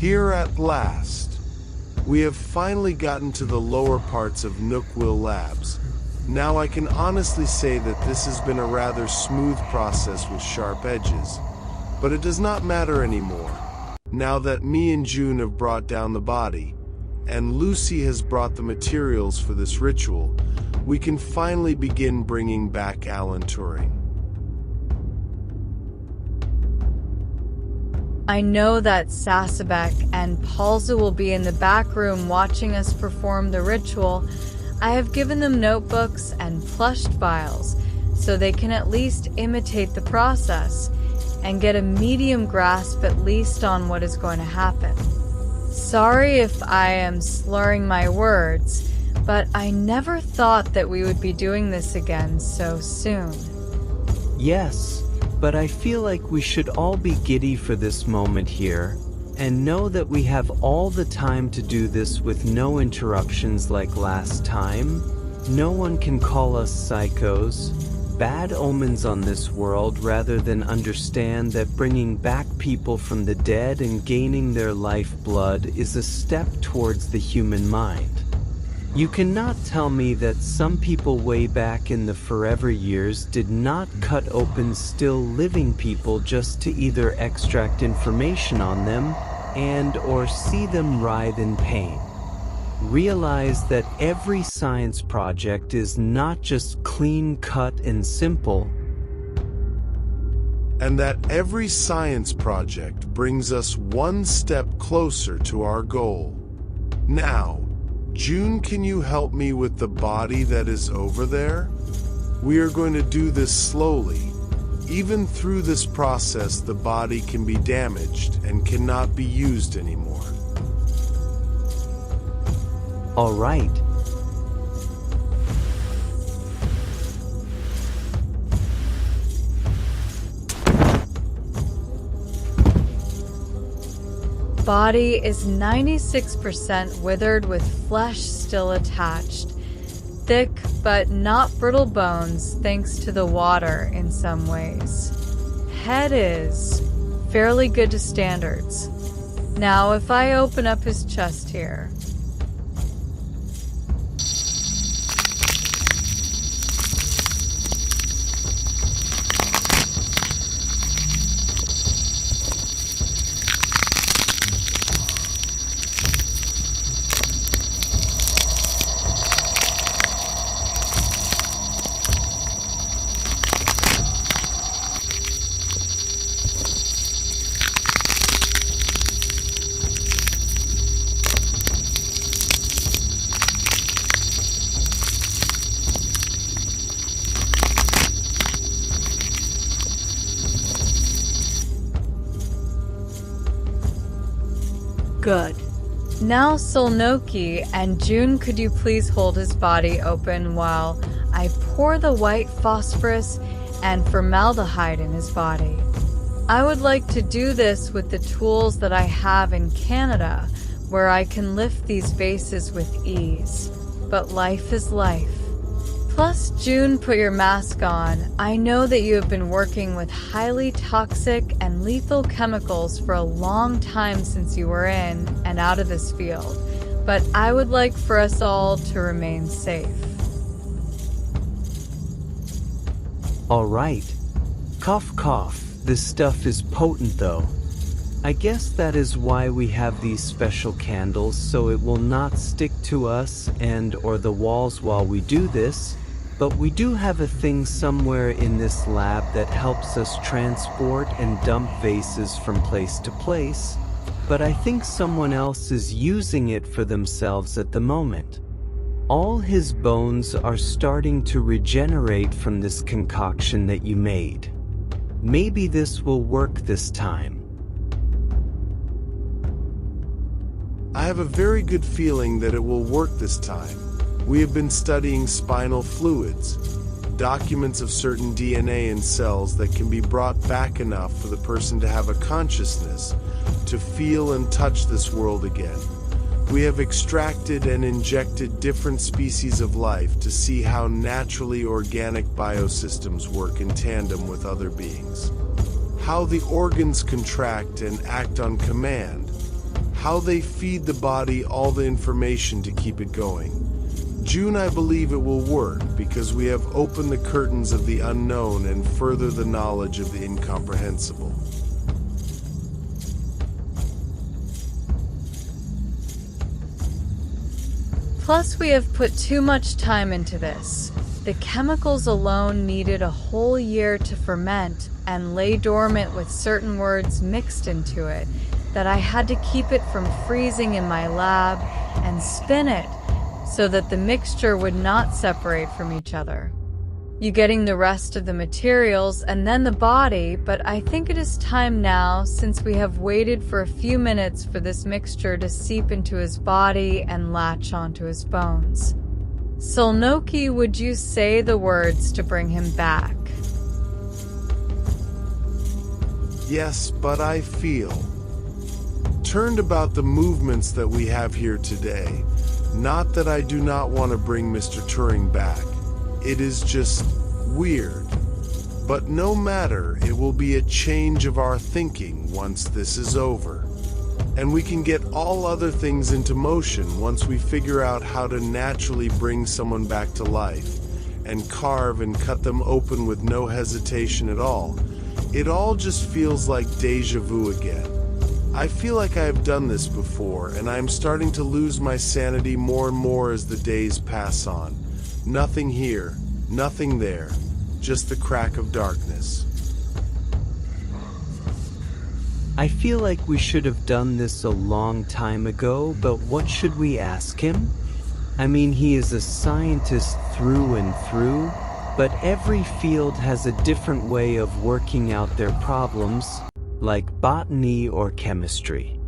Here at last, we have finally gotten to the lower parts of Nookville Labs. Now I can honestly say that this has been a rather smooth process with sharp edges, but it does not matter anymore. Now that me and June have brought down the body, and Lucy has brought the materials for this ritual, we can finally begin bringing back Alan Turing. I know that Sasabek and Palza will be in the back room watching us perform the ritual. I have given them notebooks and plushed files so they can at least imitate the process and get a medium grasp at least on what is going to happen. Sorry if I am slurring my words, but I never thought that we would be doing this again so soon. Yes, but I feel like we should all be giddy for this moment here, and know that we have all the time to do this with no interruptions like last time. No one can call us psychos, bad omens on this world, rather than understand that bringing back people from the dead and gaining their lifeblood is a step towards the human mind. You cannot tell me that some people way back in the forever years did not cut open still living people just to either extract information on them and or see them writhe in pain. Realize that every science project is not just clean cut and simple, and that every science project brings us one step closer to our goal. Now, June, can you help me with the body that is over there? We are going to do this slowly. Even through this process, the body can be damaged and cannot be used anymore. all right. Body is 96% withered with flesh still attached. Thick but not brittle bones thanks to the water in some ways. Head is fairly good to standards. Now if I open up his chest here. Good. Now Sulnoki and June, could you please hold his body open while I pour the white phosphorus and formaldehyde in his body? I would like to do this with the tools that I have in Canada, where I can lift these vases with ease. But life is life. Plus, June, put your mask on. I know that you have been working with highly toxic and lethal chemicals for a long time since you were in and out of this field, but I would like for us all to remain safe. All right. Cough, cough. This stuff is potent though. I guess that is why we have these special candles, so it will not stick to us and or the walls while we do this. But we do have a thing somewhere in this lab that helps us transport and dump vases from place to place, but I think someone else is using it for themselves at the moment. All his bones are starting to regenerate from this concoction that you made. Maybe this will work this time. I have a very good feeling that it will work this time. We have been studying spinal fluids, documents of certain DNA in cells that can be brought back enough for the person to have a consciousness, to feel and touch this world again. We have extracted and injected different species of life to see how naturally organic biosystems work in tandem with other beings. How the organs contract and act on command. how they feed the body all the information to keep it going. June, I believe it will work because we have opened the curtains of the unknown and further the knowledge of the incomprehensible. Plus, we have put too much time into this. The chemicals alone needed a whole year to ferment and lay dormant with certain words mixed into it that I had to keep it from freezing in my lab and spin it so that the mixture would not separate from each other. You getting the rest of the materials and then the body, but I think it is time now, since we have waited for a few minutes for this mixture to seep into his body and latch onto his bones. Sulnoki, would you say the words to bring him back? Yes, but I feel turned about the movements that we have here today. Not that I do not want to bring Mr. Turing back. It is just weird. But no matter, it will be a change of our thinking once this is over. And we can get all other things into motion once we figure out how to naturally bring someone back to life and carve and cut them open with no hesitation at all. It all just feels like deja vu again. I feel like I have done this before, and I am starting to lose my sanity more and more as the days pass on. Nothing here, nothing there, just the crack of darkness. I feel like we should have done this a long time ago, but what should we ask him? I mean, he is a scientist through and through, but every field has a different way of working out their problems, like botany or chemistry.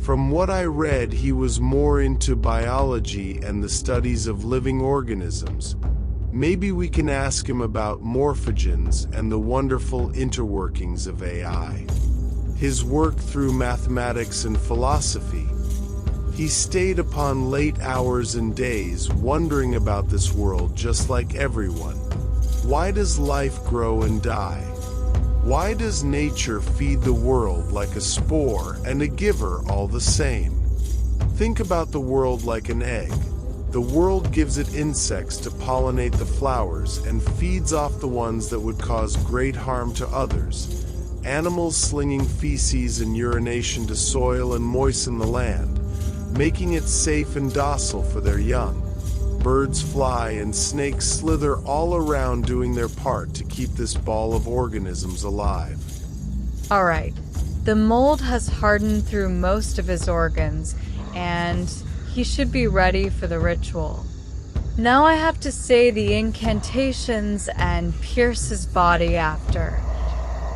From what I read, he was more into biology and the studies of living organisms. Maybe we can ask him about morphogens and the wonderful interworkings of AI. His work through mathematics and philosophy. He stayed upon late hours and days wondering about this world just like everyone. Why does life grow and die? Why does nature feed the world like a spore and a giver all the same? Think about the world like an egg. The world gives it insects to pollinate the flowers and feeds off the ones that would cause great harm to others. Animals slinging feces and urination to soil and moisten the land, making it safe and docile for their young. Birds fly and snakes slither all around doing their part to keep this ball of organisms alive. Alright, the mold has hardened through most of his organs, and he should be ready for the ritual. Now I have to say the incantations and pierce his body after.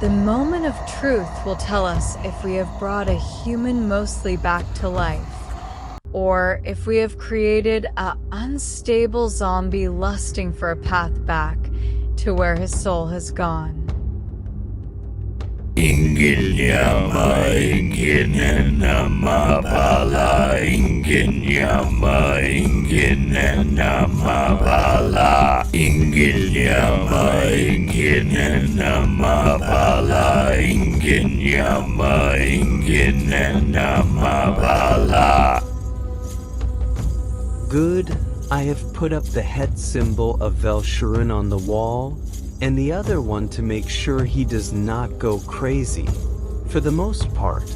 The moment of truth will tell us if we have brought a human mostly back to life, or if we have created an unstable zombie lusting for a path back to where his soul has gone. Inginyama inginenama bala Inginyama inginenama bala Inginyama inginenama bala Inginyama inginenama bala. Good, I have put up the head symbol of Velshurun on the wall, and the other one to make sure he does not go crazy. For the most part,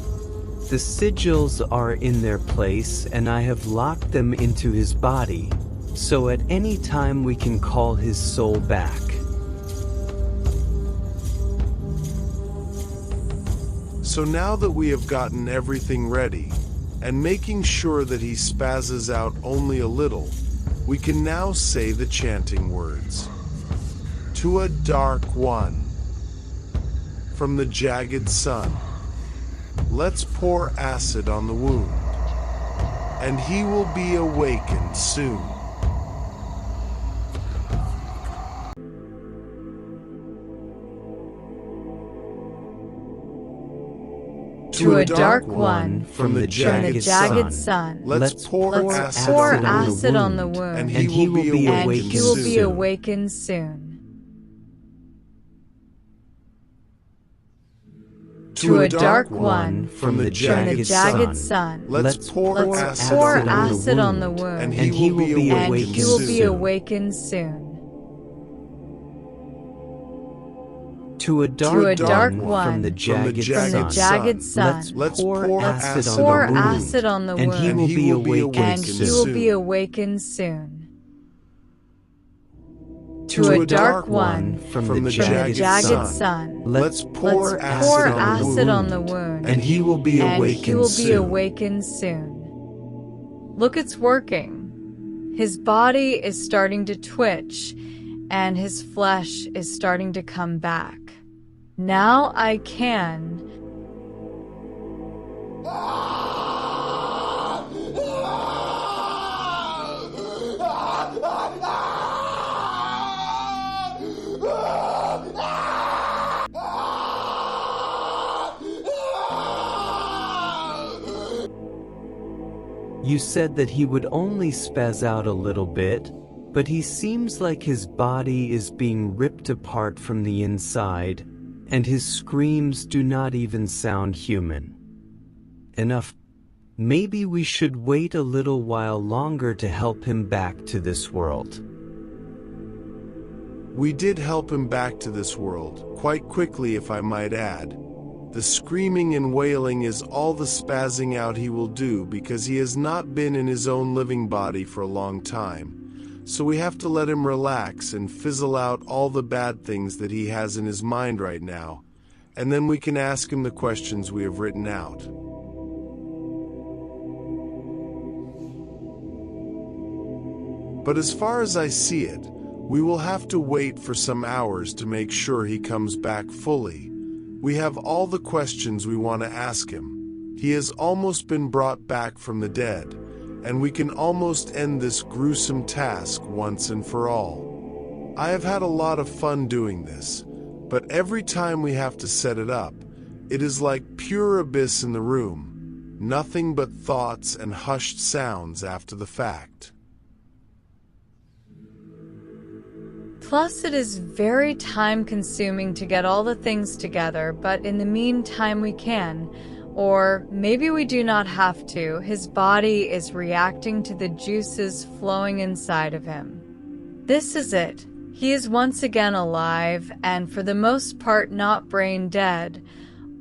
the sigils are in their place and I have locked them into his body, so at any time we can call his soul back. So now that we have gotten everything ready, and making sure that he spazzes out only a little, we can now say the chanting words. To a dark one, from the jagged sun, let's pour acid on the wound, and he will be awakened soon. To a dark one, from the jagged sun, let's pour acid on the wound, and he will be awakened soon. to a dark one from the jagged sun. sun. Let's pour Let's pour acid on the wound, and he will be and awakened he will be soon. awakened soon. To a dark one from the jagged sun. Let's pour acid on the wound, and he will be awakened he will be awakened soon. To a dark one from the jagged sun. Let's pour acid on the wound, and he will be awakened soon. Look, it's working. His body is starting to twitch, and his flesh is starting to come back. Now I can. You said that he would only spaz out a little bit, but he seems like his body is being ripped apart from the inside, and his screams do not even sound human. Enough. Maybe we should wait a little while longer to help him back to this world. We did help him back to this world, quite quickly if I might add. The screaming and wailing is all the spazzing out he will do because he has not been in his own living body for a long time. So we have to let him relax and fizzle out all the bad things that he has in his mind right now, and then we can ask him the questions we have written out. But as far as I see it, we will have to wait for some hours to make sure he comes back fully. We have all the questions we want to ask him. He has almost been brought back from the dead, and we can almost end this gruesome task once and for all. I have had a lot of fun doing this, but every time we have to set it up, it is like pure abyss in the room, nothing but thoughts and hushed sounds after the fact. Plus, it is very time-consuming to get all the things together, but in the meantime we can. Or maybe we do not have to. His body is reacting to the juices flowing inside of him. This is it. He is once again alive, and for the most part not brain dead,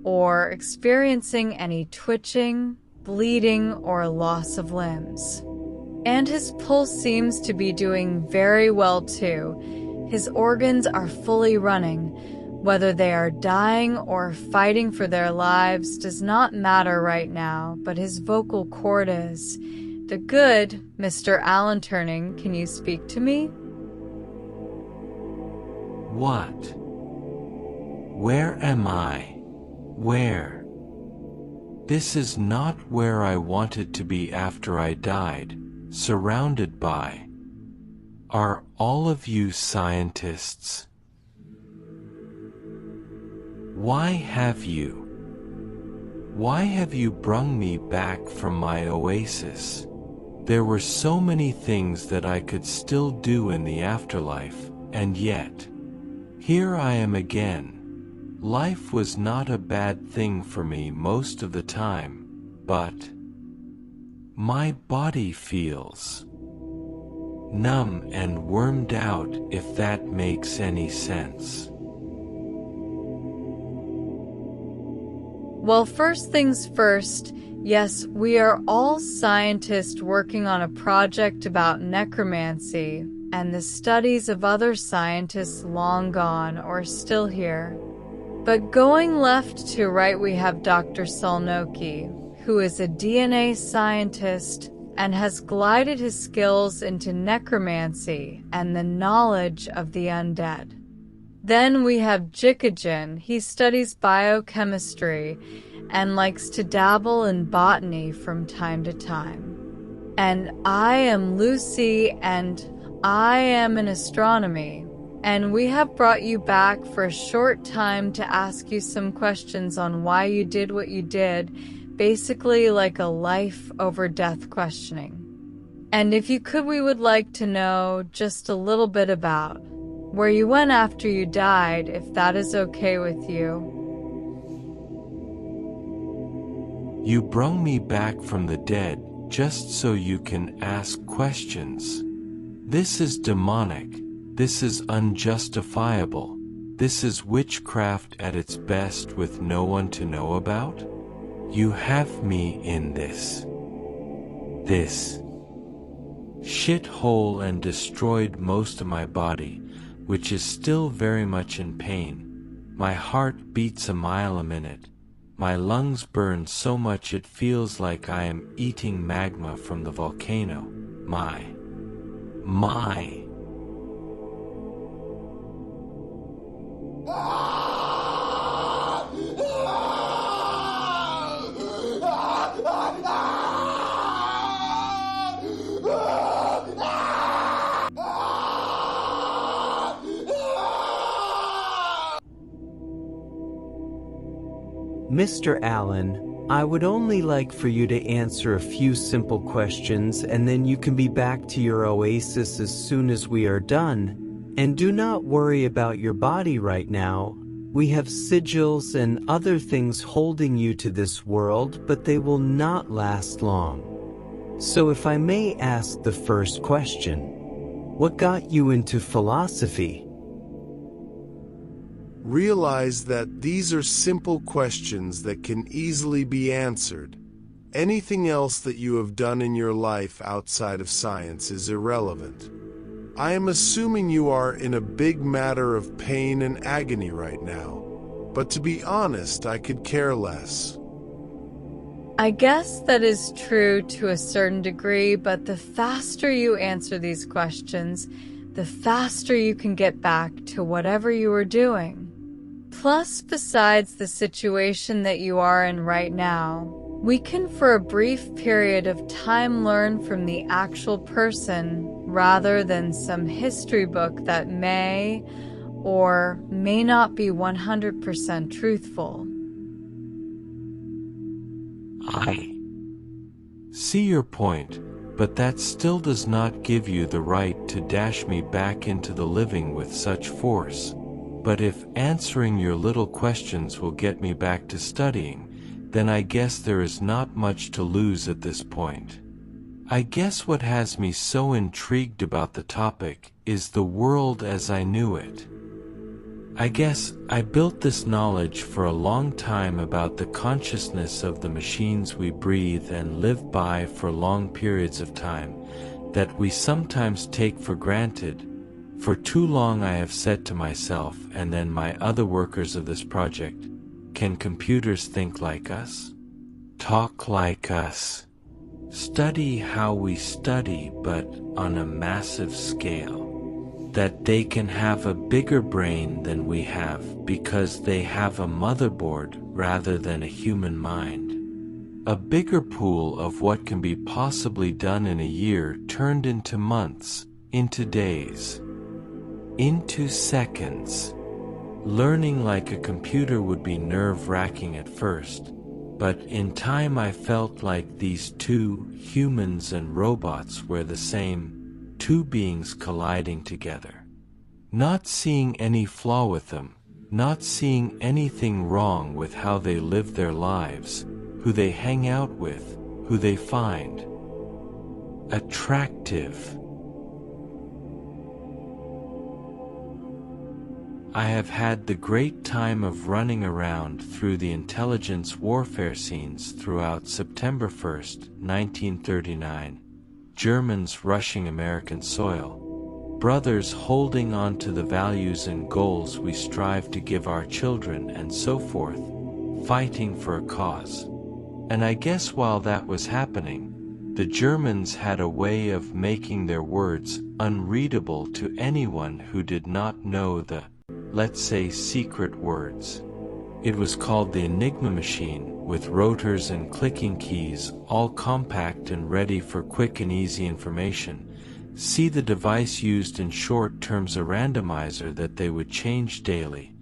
or experiencing any twitching, bleeding, or loss of limbs. And his pulse seems to be doing very well too. His organs are fully running. Whether they are dying or fighting for their lives does not matter right now, but his vocal cord is. The good, Mr. Allen Turning, can you speak to me? What? Where am I? Where? This is not where I wanted to be after I died, surrounded by. Are all of you scientists? Why have you brung me back from my oasis? There were so many things that I could still do in the afterlife, and yet, here I am again. Life was not a bad thing for me most of the time, but my body feels numb and wormed out, if that makes any sense. Well, first things first, yes, we are all scientists working on a project about necromancy and the studies of other scientists long gone or still here. But going left to right, we have Dr. Sulnoki, who is a DNA scientist and has glided his skills into necromancy and the knowledge of the undead. Then we have Jikajin. He studies biochemistry and likes to dabble in botany from time to time. And I am Lucy, and I am in astronomy. And we have brought you back for a short time to ask you some questions on why you did what you did, basically like a life over death questioning. And if you could, we would like to know just a little bit about where you went after you died, if that is okay with you. You brung me back from the dead just so you can ask questions. This is demonic. This is unjustifiable. This is witchcraft at its best with no one to know about. You have me in this shithole and destroyed most of my body, which is still very much in pain. My heart beats a mile a minute. My lungs burn so much it feels like I am eating magma from the volcano. My. Mr. Allen, I would only like for you to answer a few simple questions and then you can be back to your oasis as soon as we are done. And do not worry about your body right now. We have sigils and other things holding you to this world, but they will not last long. So if I may ask the first question, what got you into philosophy? Realize that these are simple questions that can easily be answered. Anything else that you have done in your life outside of science is irrelevant. I am assuming you are in a big matter of pain and agony right now, but to be honest, I could care less. I guess that is true to a certain degree, but the faster you answer these questions, the faster you can get back to whatever you were doing. Plus, besides the situation that you are in right now, we can for a brief period of time learn from the actual person rather than some history book that may or may not be 100% truthful. I see your point, but that still does not give you the right to dash me back into the living with such force. But if answering your little questions will get me back to studying, then I guess there is not much to lose at this point. I guess what has me so intrigued about the topic is the world as I knew it. I guess I built this knowledge for a long time about the consciousness of the machines we breathe and live by for long periods of time that we sometimes take for granted. For too long I have said to myself and then my other workers of this project, can computers think like us? Talk like us? Study how we study but on a massive scale? That they can have a bigger brain than we have because they have a motherboard rather than a human mind? A bigger pool of what can be possibly done in a year turned into months, into days, into seconds. Learning like a computer would be nerve-wracking at first, but in time I felt like these two, humans and robots, were the same, two beings colliding together. Not seeing any flaw with them, not seeing anything wrong with how they live their lives, who they hang out with, who they find attractive. I have had the great time of running around through the intelligence warfare scenes throughout September 1st, 1939, Germans rushing American soil, brothers holding on to the values and goals we strive to give our children and so forth, fighting for a cause. And I guess while that was happening, the Germans had a way of making their words unreadable to anyone who did not know the, let's say, secret words. It was called the Enigma machine, with rotors and clicking keys, all compact and ready for quick and easy information. See the device used in short terms, a randomizer that they would change daily,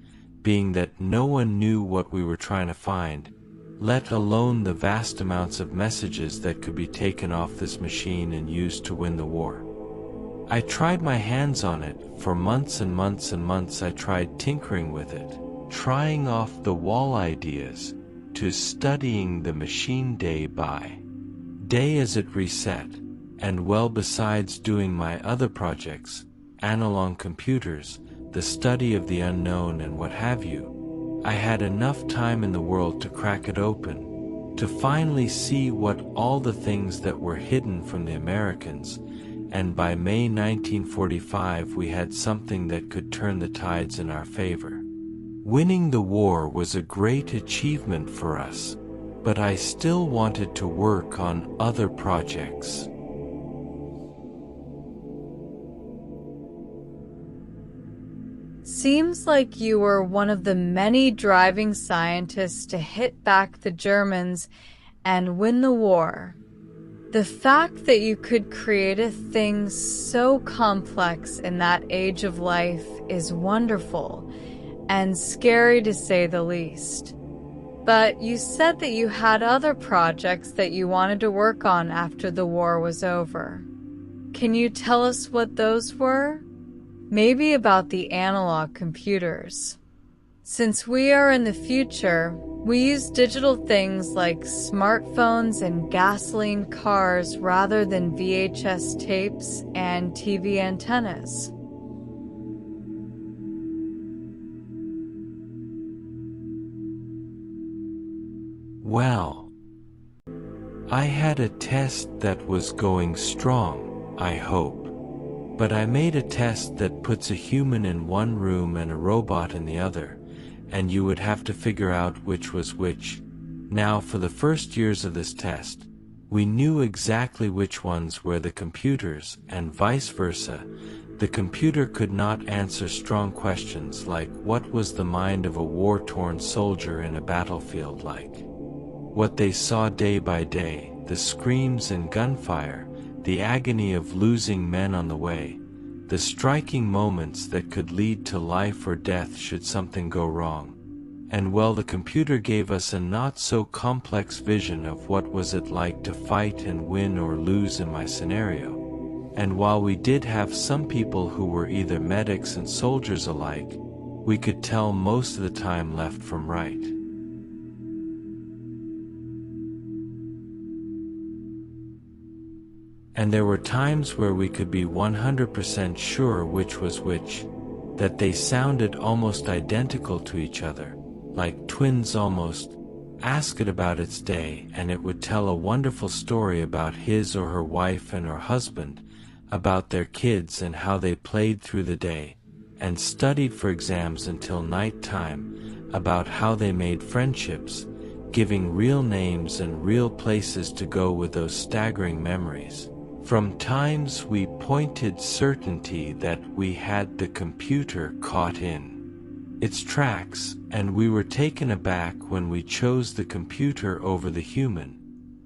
being that no one knew what we were trying to find, let alone the vast amounts of messages that could be taken off this machine and used to win the war. I tried my hands on it for months and months and months. I tried tinkering with it, trying off the wall ideas, to studying the machine day by day as it reset, and well, besides doing my other projects, analog computers, the study of the unknown and what have you, I had enough time in the world to crack it open, to finally see what all the things that were hidden from the Americans, and by May 1945 we had something that could turn the tides in our favor. Winning the war was a great achievement for us, but I still wanted to work on other projects. Seems like you were one of the many driving scientists to hit back the Germans and win the war. The fact that you could create a thing so complex in that age of life is wonderful and scary to say the least. But you said that you had other projects that you wanted to work on after the war was over. Can you tell us what those were? Maybe about the analog computers. Since we are in the future, we use digital things like smartphones and gasoline cars rather than VHS tapes and TV antennas. Well, I had a test that was going strong, I hope. But I made a test that puts a human in one room and a robot in the other, and you would have to figure out which was which. Now, for the first years of this test, we knew exactly which ones were the computers, and vice versa. The computer could not answer strong questions like what was the mind of a war-torn soldier in a battlefield like. What they saw day by day, the screams and gunfire, the agony of losing men on the way, the striking moments that could lead to life or death should something go wrong. And well, the computer gave us a not-so-complex vision of what was it like to fight and win or lose in my scenario. And while we did have some people who were either medics and soldiers alike, we could tell most of the time left from right. And there were times where we could be 100% sure which was which, that they sounded almost identical to each other, like twins almost. Ask it about its day and it would tell a wonderful story about his or her wife and her husband, about their kids and how they played through the day, and studied for exams until night time, about how they made friendships, giving real names and real places to go with those staggering memories. From times we pointed certainty that we had the computer caught in its tracks, and we were taken aback when we chose the computer over the human,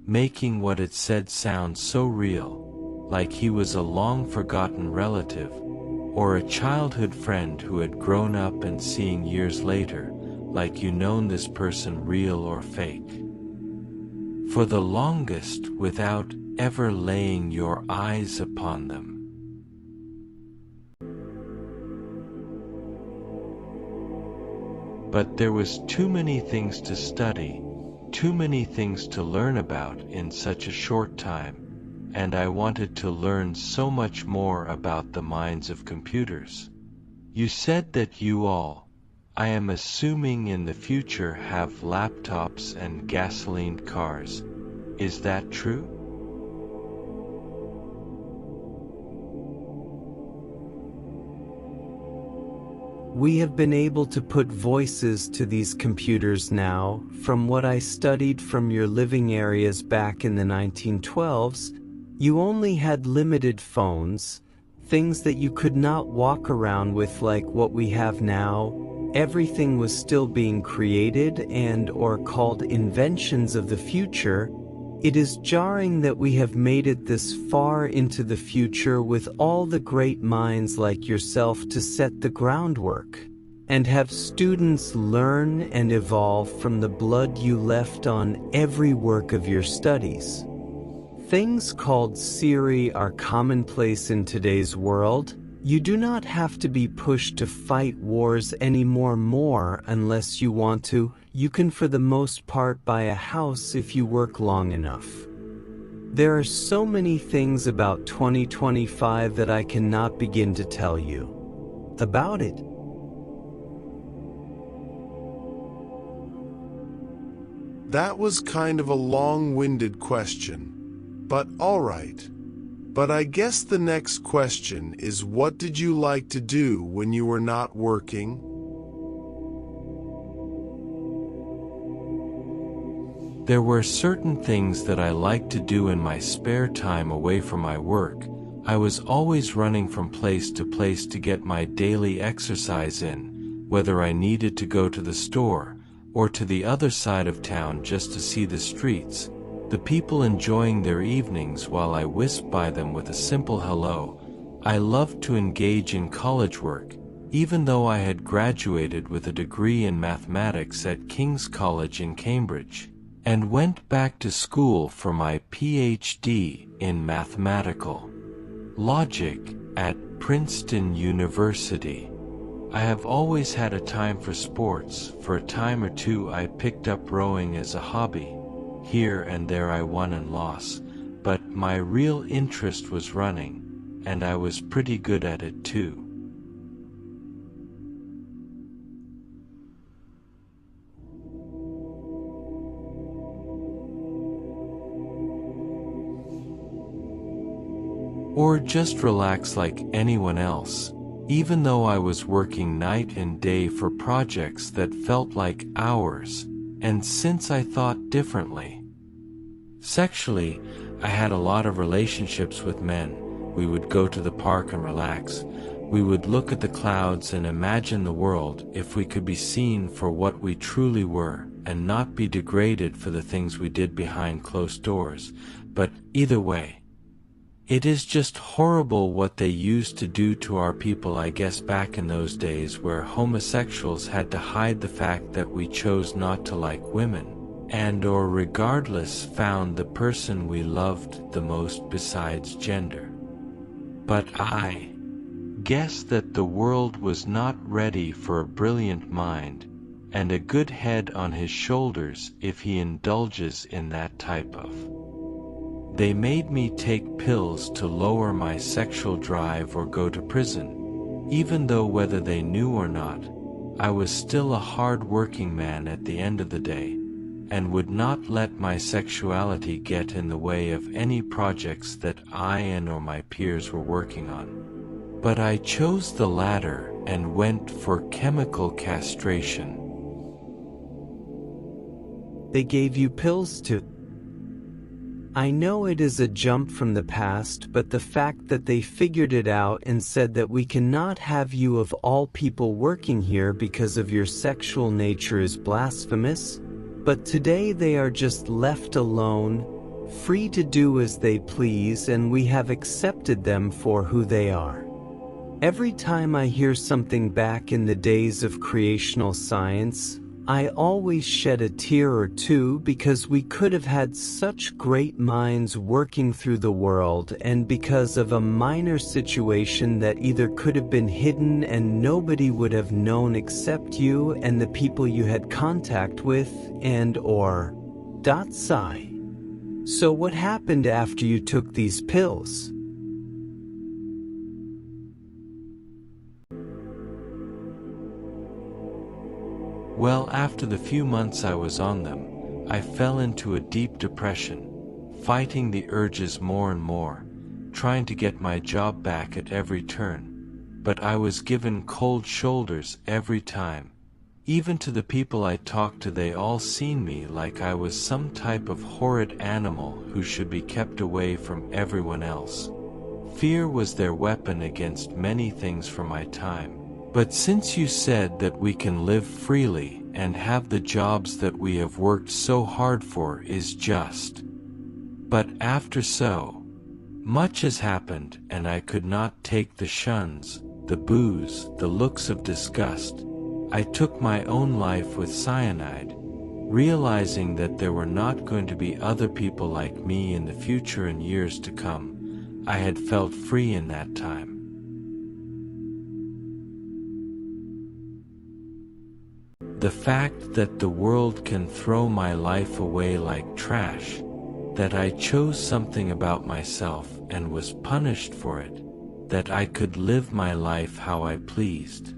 making what it said sound so real, like he was a long-forgotten relative, or a childhood friend who had grown up and seeing years later, like you known this person real or fake. For the longest without ever laying your eyes upon them. But there was too many things to study, too many things to learn about in such a short time, and I wanted to learn so much more about the minds of computers. You said that you all, I am assuming in the future, have laptops and gasoline cars. Is that true? We have been able to put voices to these computers now. From what I studied from your living areas back in the 1912s, you only had limited phones, things that you could not walk around with like what we have now. Everything was still being created and or called inventions of the future. It is jarring that we have made it this far into the future with all the great minds like yourself to set the groundwork, and have students learn and evolve from the blood you left on every work of your studies. Things called Siri are commonplace in today's world. You do not have to be pushed to fight wars anymore unless you want to. You can for the most part buy a house if you work long enough. There are so many things about 2025 that I cannot begin to tell you about it. That was kind of a long-winded question, but all right. But I guess the next question is, what did you like to do when you were not working? There were certain things that I liked to do in my spare time away from my work. I was always running from place to place to get my daily exercise in, whether I needed to go to the store or to the other side of town just to see the streets, the people enjoying their evenings while I whisked by them with a simple hello. I loved to engage in college work, even though I had graduated with a degree in mathematics at King's College in Cambridge, and went back to school for my PhD in mathematical logic at Princeton University. I have always had a time for sports. For a time or two I picked up rowing as a hobby. Here and there I won and lost, but my real interest was running, and I was pretty good at it too. Or just relax like anyone else, even though I was working night and day for projects that felt like hours, and since I thought differently. Sexually, I had a lot of relationships with men. We would go to the park and relax. We would look at the clouds and imagine the world if we could be seen for what we truly were and not be degraded for the things we did behind closed doors. But either way, it is just horrible what they used to do to our people, I guess, back in those days where homosexuals had to hide the fact that we chose not to like women, and or regardless found the person we loved the most besides gender. But I guess that the world was not ready for a brilliant mind and a good head on his shoulders if he indulges in that type of. They made me take pills to lower my sexual drive or go to prison, even though whether they knew or not, I was still a hard-working man at the end of the day, and would not let my sexuality get in the way of any projects that I and or my peers were working on. But I chose the latter and went for chemical castration. They gave you pills to. I know it is a jump from the past, but the fact that they figured it out and said that we cannot have you of all people working here because of your sexual nature is blasphemous. But today they are just left alone, free to do as they please, and we have accepted them for who they are. Every time I hear something back in the days of creational science, I always shed a tear or two because we could have had such great minds working through the world, and because of a minor situation that either could have been hidden and nobody would have known except you and the people you had contact with and or. Sigh. So what happened after you took these pills? Well, after the few months I was on them, I fell into a deep depression, fighting the urges more and more, trying to get my job back at every turn. But I was given cold shoulders every time. Even to the people I talked to, they all seen me like I was some type of horrid animal who should be kept away from everyone else. Fear was their weapon against many things for my time. But since you said that we can live freely and have the jobs that we have worked so hard for is just. But after so much has happened and I could not take the shuns, the booze, the looks of disgust, I took my own life with cyanide, realizing that there were not going to be other people like me in the future and years to come. I had felt free in that time. The fact that the world can throw my life away like trash, that I chose something about myself and was punished for it, that I could live my life how I pleased.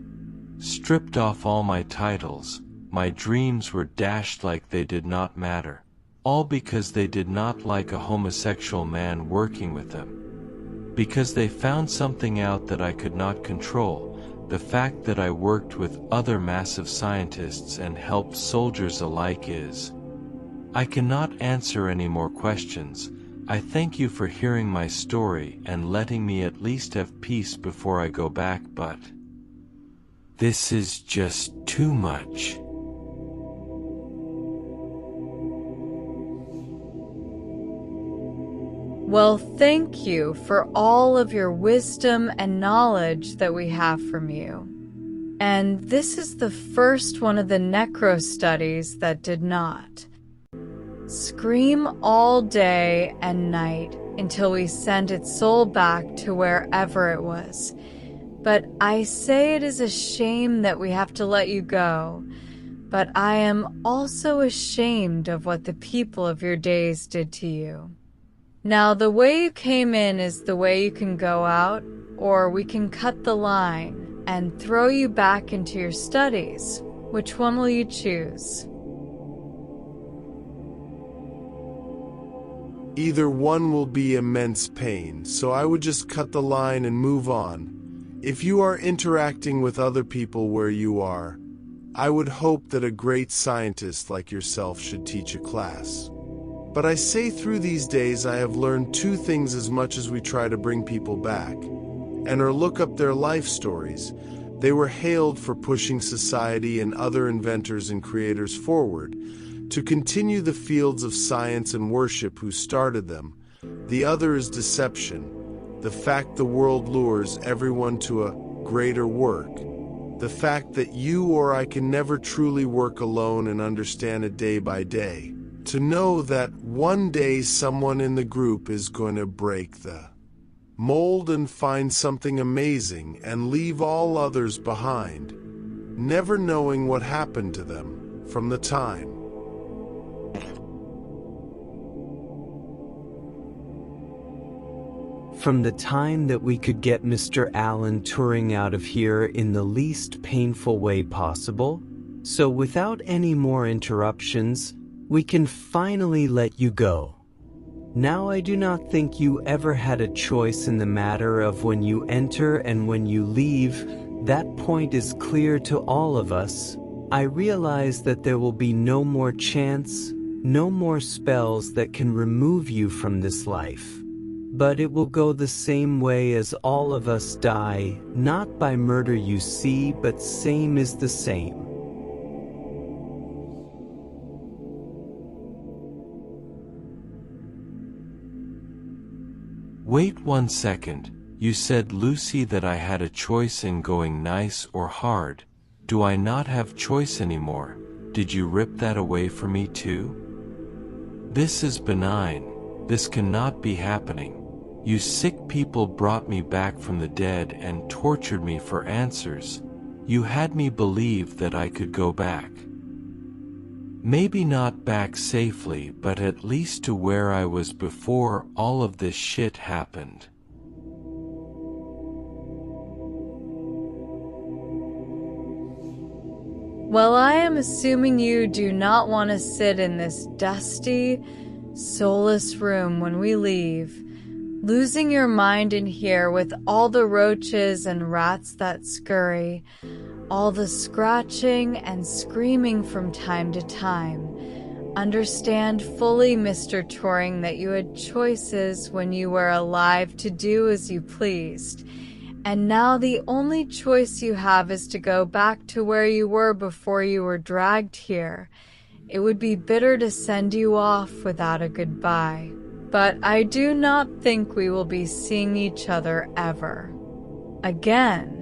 Stripped off all my titles, my dreams were dashed like they did not matter, all because they did not like a homosexual man working with them. Because they found something out that I could not control, the fact that I worked with other massive scientists and helped soldiers alike is. I cannot answer any more questions. I thank you for hearing my story and letting me at least have peace before I go back, but this is just too much. Well, thank you for all of your wisdom and knowledge that we have from you. And this is the first one of the necrostudies that did not. Scream all day and night until we send its soul back to wherever it was. But I say it is a shame that we have to let you go. But I am also ashamed of what the people of your days did to you. Now, the way you came in is the way you can go out, or we can cut the line and throw you back into your studies. Which one will you choose? Either one will be immense pain, so I would just cut the line and move on. If you are interacting with other people where you are, I would hope that a great scientist like yourself should teach a class. But I say through these days I have learned two things as much as we try to bring people back, and or look up their life stories. They were hailed for pushing society and other inventors and creators forward, to continue the fields of science and worship who started them. The other is deception, the fact the world lures everyone to a greater work, the fact that you or I can never truly work alone and understand it day by day. To know that one day someone in the group is going to break the mold and find something amazing and leave all others behind, never knowing what happened to them from the time. From the time that we could get Mr. Alan Turing out of here in the least painful way possible, so without any more interruptions, we can finally let you go. Now I do not think you ever had a choice in the matter of when you enter and when you leave. That point is clear to all of us. I realize that there will be no more chance, no more spells that can remove you from this life. But it will go the same way as all of us die, not by murder you see, but same is the same. Wait 1 second, you said, Lucy, that I had a choice in going nice or hard. Do I not have choice anymore? Did you rip that away from me too? This is benign. This cannot be happening. You sick people brought me back from the dead and tortured me for answers. You had me believe that I could go back. Maybe not back safely, but at least to where I was before all of this shit happened. Well, I am assuming you do not want to sit in this dusty, soulless room when we leave, losing your mind in here with all the roaches and rats that scurry, all the scratching and screaming from time to time. Understand fully, Mr. Turing, that you had choices when you were alive to do as you pleased. And now the only choice you have is to go back to where you were before you were dragged here. It would be bitter to send you off without a goodbye. But I do not think we will be seeing each other ever again.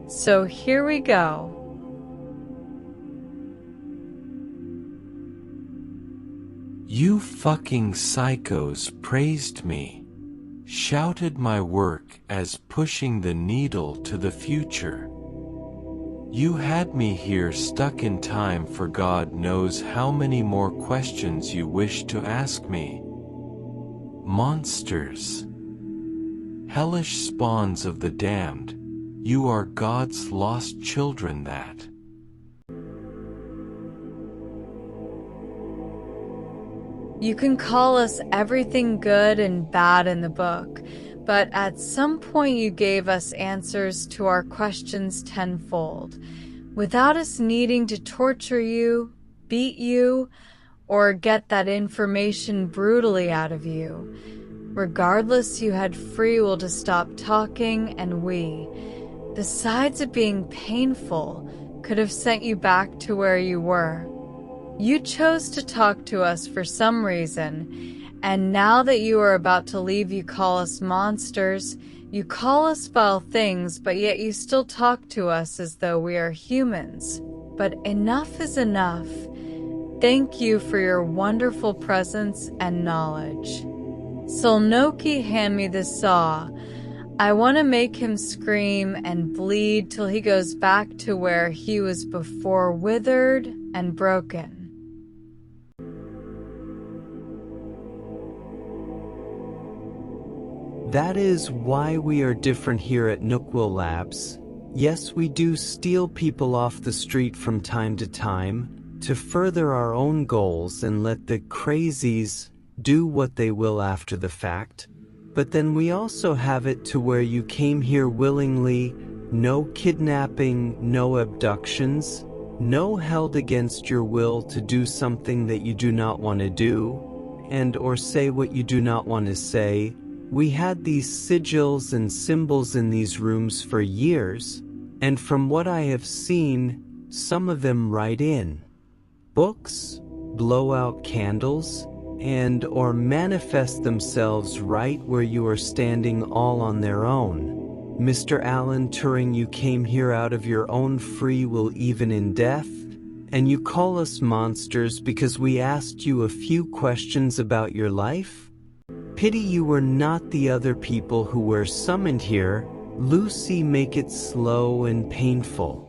So here we go. You fucking psychos praised me, shouted my work as pushing the needle to the future. You had me here stuck in time for God knows how many more questions you wish to ask me. Monsters. Hellish spawns of the damned. You are God's lost children that. You can call us everything good and bad in the book, but at some point you gave us answers to our questions tenfold, without us needing to torture you, beat you, or get that information brutally out of you. Regardless, you had free will to stop talking, and we, besides it being painful, could have sent you back to where you were. You chose to talk to us for some reason, and now that you are about to leave, you call us monsters. You call us foul things, but yet you still talk to us as though we are humans. But enough is enough. Thank you for your wonderful presence and knowledge. Sulnoki, hand me the saw. I want to make him scream and bleed till he goes back to where he was before, withered and broken. That is why we are different here at Nookwill Labs. Yes, we do steal people off the street from time to time to further our own goals and let the crazies do what they will after the fact. But then we also have it to where you came here willingly, no kidnapping, no abductions, no held against your will to do something that you do not want to do, and or say what you do not want to say. We had these sigils and symbols in these rooms for years, and from what I have seen, some of them write in books, blow out candles, and or manifest themselves right where you are standing all on their own. Mr. Alan Turing, you came here out of your own free will even in death, and you call us monsters because we asked you a few questions about your life? Pity you were not the other people who were summoned here. Lucy, make it slow and painful.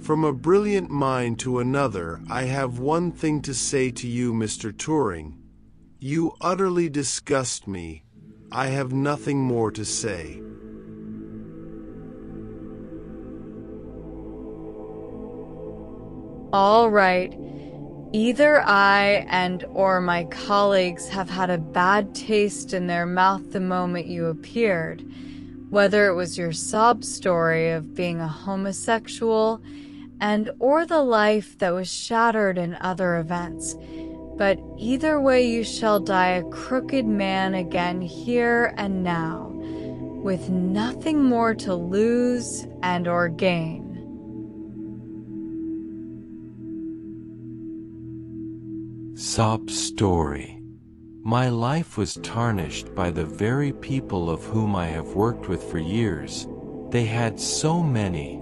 From a brilliant mind to another, I have one thing to say to you, Mr. Turing. You utterly disgust me. I have nothing more to say. All right. Either I and or my colleagues have had a bad taste in their mouth the moment you appeared, whether it was your sob story of being a homosexual and or the life that was shattered in other events. But either way you shall die a crooked man again here and now, with nothing more to lose and or gain. Sob story. My life was tarnished by the very people of whom I have worked with for years. They had so many.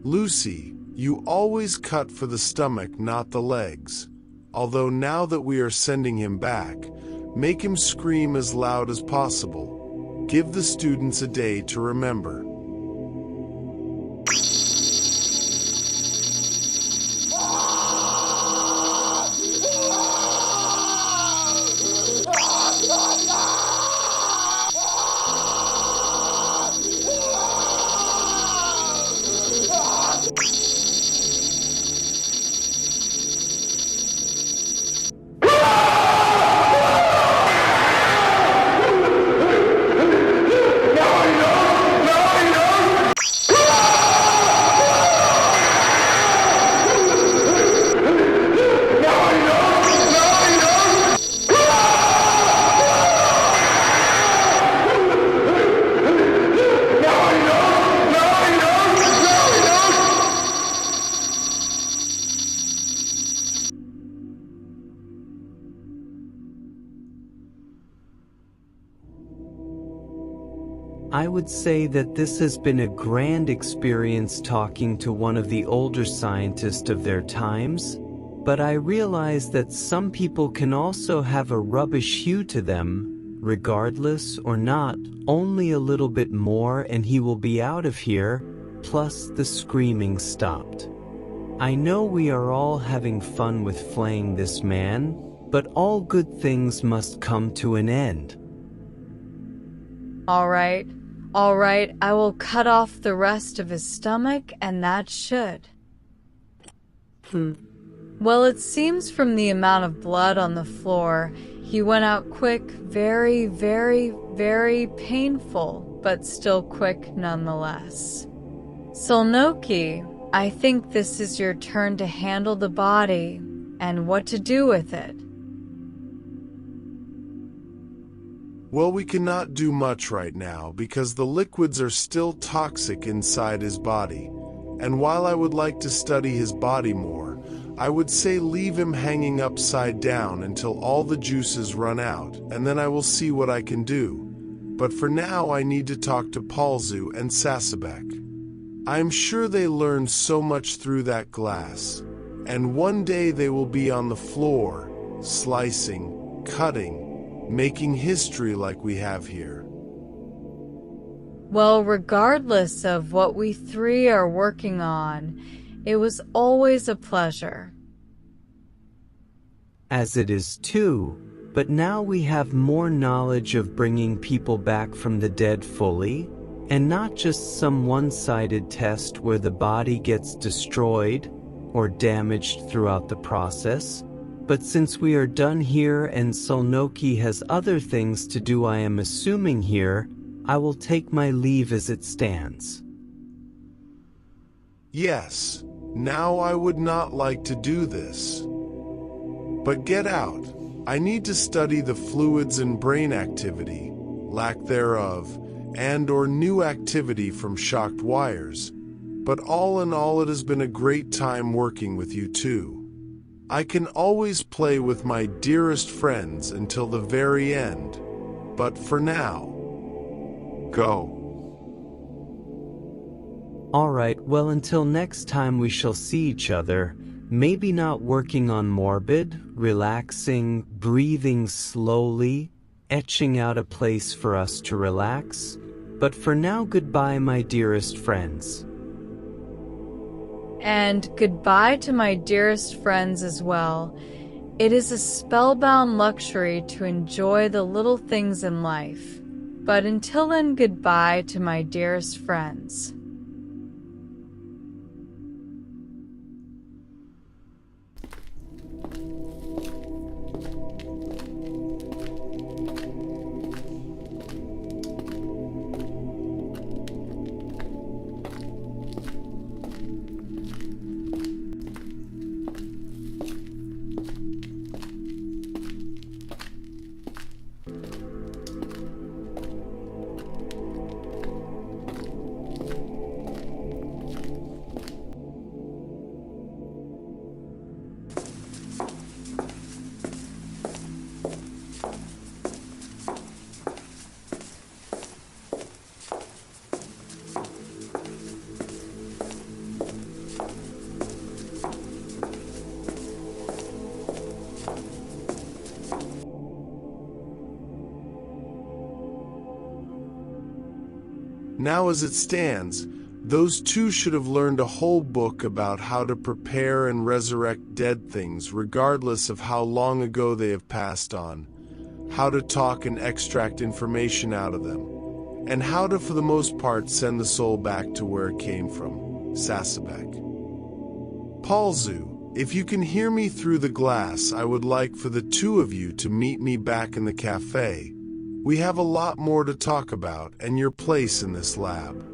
Lucy, you always cut for the stomach, not the legs. Although now that we are sending him back, make him scream as loud as possible. Give the students a day to remember. I would say that this has been a grand experience talking to one of the older scientists of their times, but I realize that some people can also have a rubbish hue to them, regardless or not, only a little bit more and he will be out of here, plus the screaming stopped. I know we are all having fun with flaying this man, but all good things must come to an end. All right, I will cut off the rest of his stomach and that should. Well, it seems from the amount of blood on the floor, he went out quick, very, very, very painful, but still quick nonetheless. Sulnoki, I think this is your turn to handle the body and what to do with it. Well, we cannot do much right now because the liquids are still toxic inside his body, and while I would like to study his body more, I would say leave him hanging upside down until all the juices run out, and then I will see what I can do. But for now I need to talk to Palzu and Sasabek. I am sure they learned so much through that glass, and one day they will be on the floor, slicing, cutting, making history like we have here. Well, regardless of what we three are working on, it was always a pleasure. As it is too, but now we have more knowledge of bringing people back from the dead fully, and not just some one-sided test where the body gets destroyed or damaged throughout the process. But since we are done here and Sulnoki has other things to do, I am assuming here, I will take my leave as it stands. Yes, now I would not like to do this. But get out. I need to study the fluids and brain activity, lack thereof, and/or new activity from shocked wires. But all in all, it has been a great time working with you too. I can always play with my dearest friends until the very end, but for now, go. Alright, well, until next time we shall see each other, maybe not working on morbid, relaxing, breathing slowly, etching out a place for us to relax, but for now, goodbye, my dearest friends. And goodbye to my dearest friends as well. It is a spellbound luxury to enjoy the little things in life. But until then, goodbye to my dearest friends. Now as it stands, those two should have learned a whole book about how to prepare and resurrect dead things regardless of how long ago they have passed on, how to talk and extract information out of them, and how to, for the most part, send the soul back to where it came from, Sasabek. Palzu, if you can hear me through the glass, I would like for the two of you to meet me back in the cafe. We have a lot more to talk about and your place in this lab.